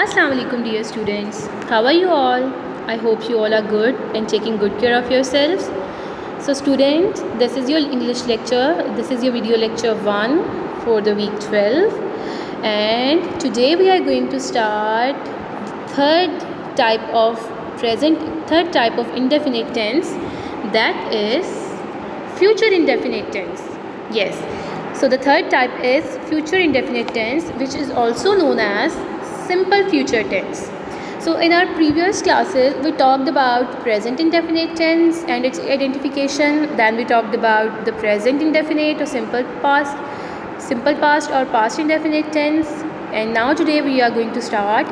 Assalamu alaikum dear students. How are you all? I hope you all are good and taking good care of yourselves. So students, this is your English lecture. This is your video lecture 1 for the week 12. And today we are going to start third type of third type of indefinite tense, that is future indefinite tense. Yes. So the third type is future indefinite tense, which is also known as simple future tense. So in our previous classes we talked about present indefinite tense and its identification. Then we talked about the present indefinite or simple past or past indefinite tense, and now today we are going to start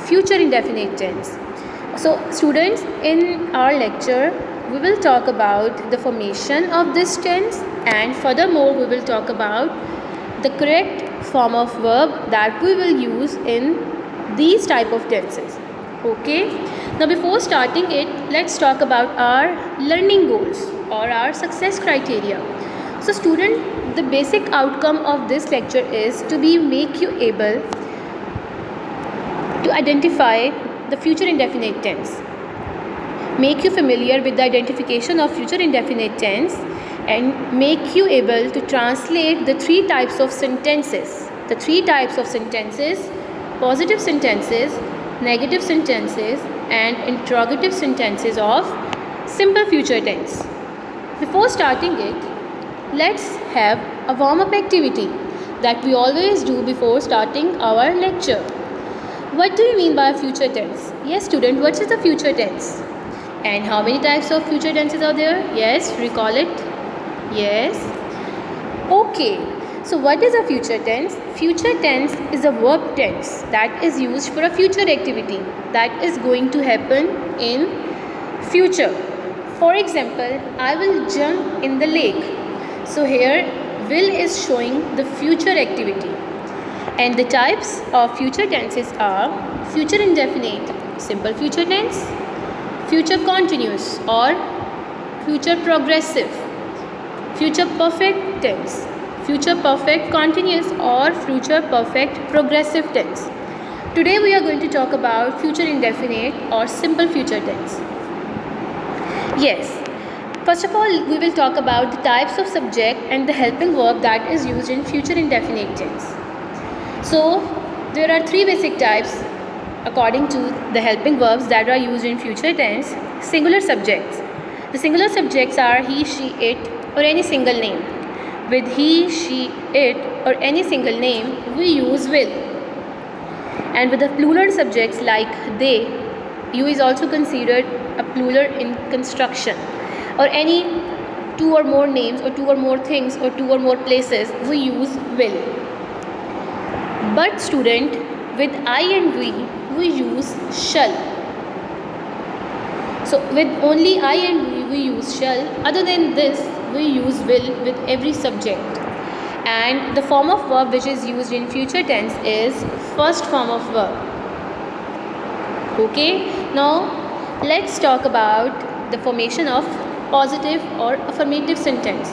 future indefinite tense. So students, in our lecture we will talk about the formation of this tense, and furthermore we will talk about the correct form of verb that we will use in these type of tenses. Okay, now before starting it, let's talk about our learning goals or our success criteria. So student, the basic outcome of this lecture is to make you able to identify the future indefinite tense, make you familiar with the identification of future indefinite tense, and make you able to translate the three types of sentences. The three types of sentences: positive sentences, negative sentences, and interrogative sentences of simple future tense. Before starting it, let's have a warm-up activity that we always do before starting our lecture. What do you mean by future tense? Yes student, what is the future tense? And how many types of future tenses are there? Yes, recall it. Yes. Okay. So what is a future tense? Future tense is a verb tense that is used for a future activity that is going to happen in future. For example, I will jump in the lake. So here will is showing the future activity. And the types of future tenses are future indefinite, simple future tense, future continuous or future progressive, future perfect tense, future perfect continuous or future perfect progressive tense. Today we are going to talk about future indefinite or simple future tense. Yes, first of all we will talk about the types of subject and the helping verb that is used in future indefinite tense. So there are three basic types according to the helping verbs that are used in future tense. Singular subjects. The singular subjects are he, she, it, or any single name. With he, she, it, or any single name, we use will. And with the plural subjects like they, you is also considered a plural in construction. Or any two or more names or two or more things or two or more places, we use will. But student, with I and we use shall. So with only I and we use shall. Other than this, we use will with every subject. And the form of verb which is used in future tense is first form of verb. Okay, now let's talk about the formation of positive or affirmative sentence.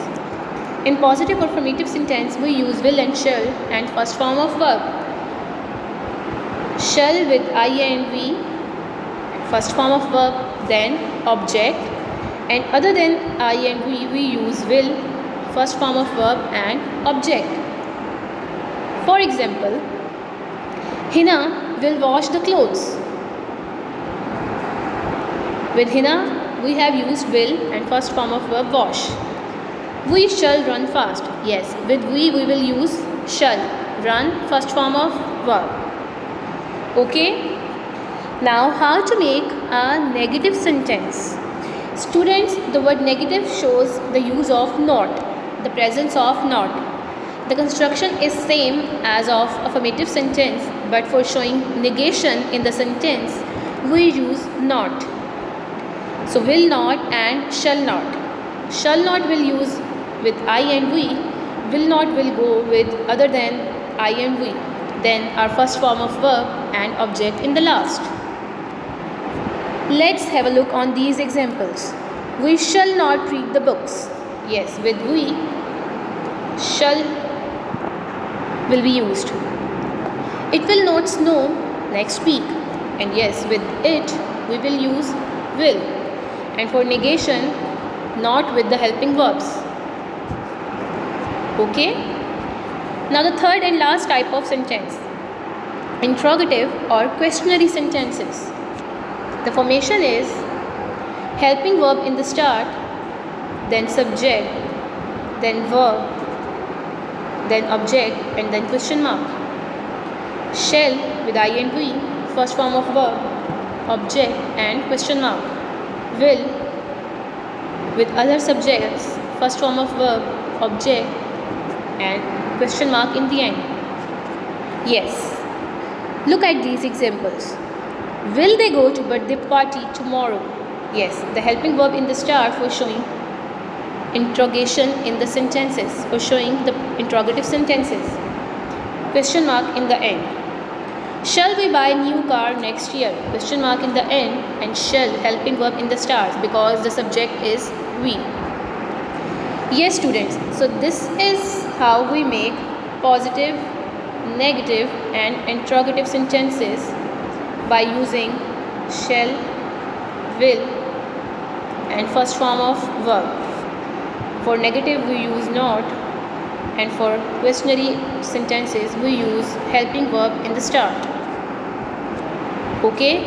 In positive or affirmative sentence, we use will and shall and first form of verb. Shall with I and we, first form of verb, then object. And other than I and we use will, first form of verb and object. For example, Hina will wash the clothes. With Hina, we have used will and first form of verb wash. We shall run fast. Yes, with we will use shall. Run, first form of verb. Okay. Now how to make a negative sentence. Students, the word negative shows the use of not, the presence of not. The construction is same as of affirmative sentence, but for showing negation in the sentence, we use not. So will not and shall not. Shall not will use with I and we, will not will go with other than I and we. Then our first form of verb and object in the last. Let's have a look on these examples. We shall not read the books. Yes, with we, shall will be used. It will not snow next week. And yes, with it we will use will. And for negation, not with the helping verbs. Okay? Now the third and last type of sentence, interrogative or questionary sentences. The formation is helping verb in the start, then subject, then verb, then object, and then question mark. Shall with ing, first form of verb, object and question mark. Will with other subjects, first form of verb, object and question mark in the end. Yes, look at these examples. Will they go to birthday party tomorrow? Yes, the helping verb in the start for showing interrogation in the sentences, for showing the interrogative sentences. Question mark in the end. Shall we buy a new car next year? Question mark in the end, and shall helping verb in the start because the subject is we. Yes, students, so this is how we make positive, negative and interrogative sentences by using shall, will and first form of verb. For negative we use not, and for questionary sentences we use helping verb in the start. Okay?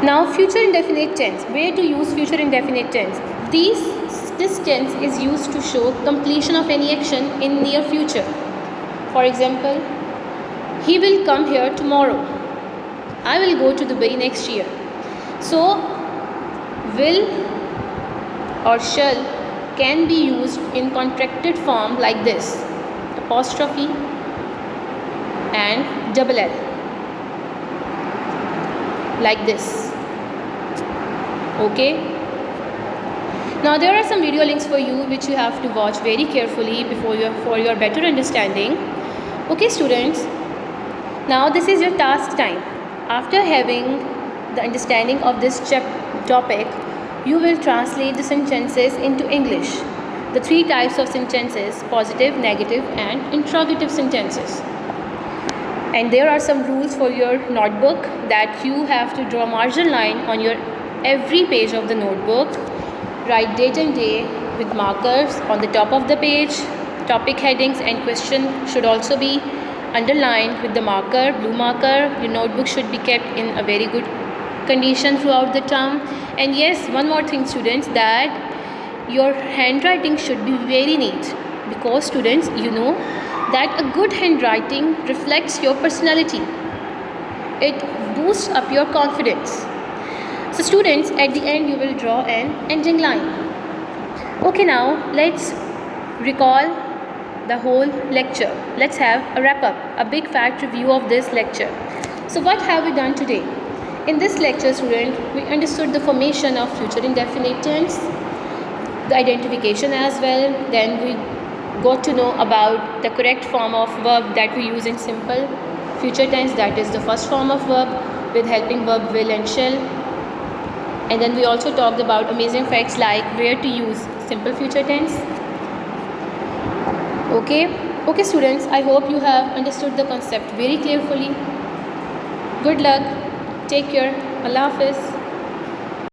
Now future indefinite tense. Where to use future indefinite tense? This tense is used to show completion of any action in near future. For example, he will come here tomorrow. I will go to Dubai next year. So will or shall can be used in contracted form like this, apostrophe and double L, like this. Okay? Now there are some video links for you which you have to watch very carefully for your better understanding. Okay, students, now this is your task time. After having the understanding of this topic, you will translate the sentences into English. The three types of sentences: positive, negative and interrogative sentences. And there are some rules for your notebook, that you have to draw margin line on your every page of the notebook. Write date and day with markers on the top of the page. Topic headings and question should also be underlined with the marker, blue marker. Your notebook should be kept in a very good condition throughout the term. And yes, one more thing, students, that your handwriting should be very neat, because students, you know that a good handwriting reflects your personality. It boosts up your confidence. So students, at the end you will draw an ending line. Okay, now let's recall the whole lecture. Let's have a wrap up, a big fat review of this lecture. So what have we done today? In this lecture, student, we understood the formation of future indefinite tense, the identification as well. Then we got to know about the correct form of verb that we use in simple future tense, that is the first form of verb with helping verb will and shall. And then we also talked about amazing facts like where to use simple future tense. Okay students, I hope you have understood the concept very carefully. Good luck, take care, Allah Hafiz.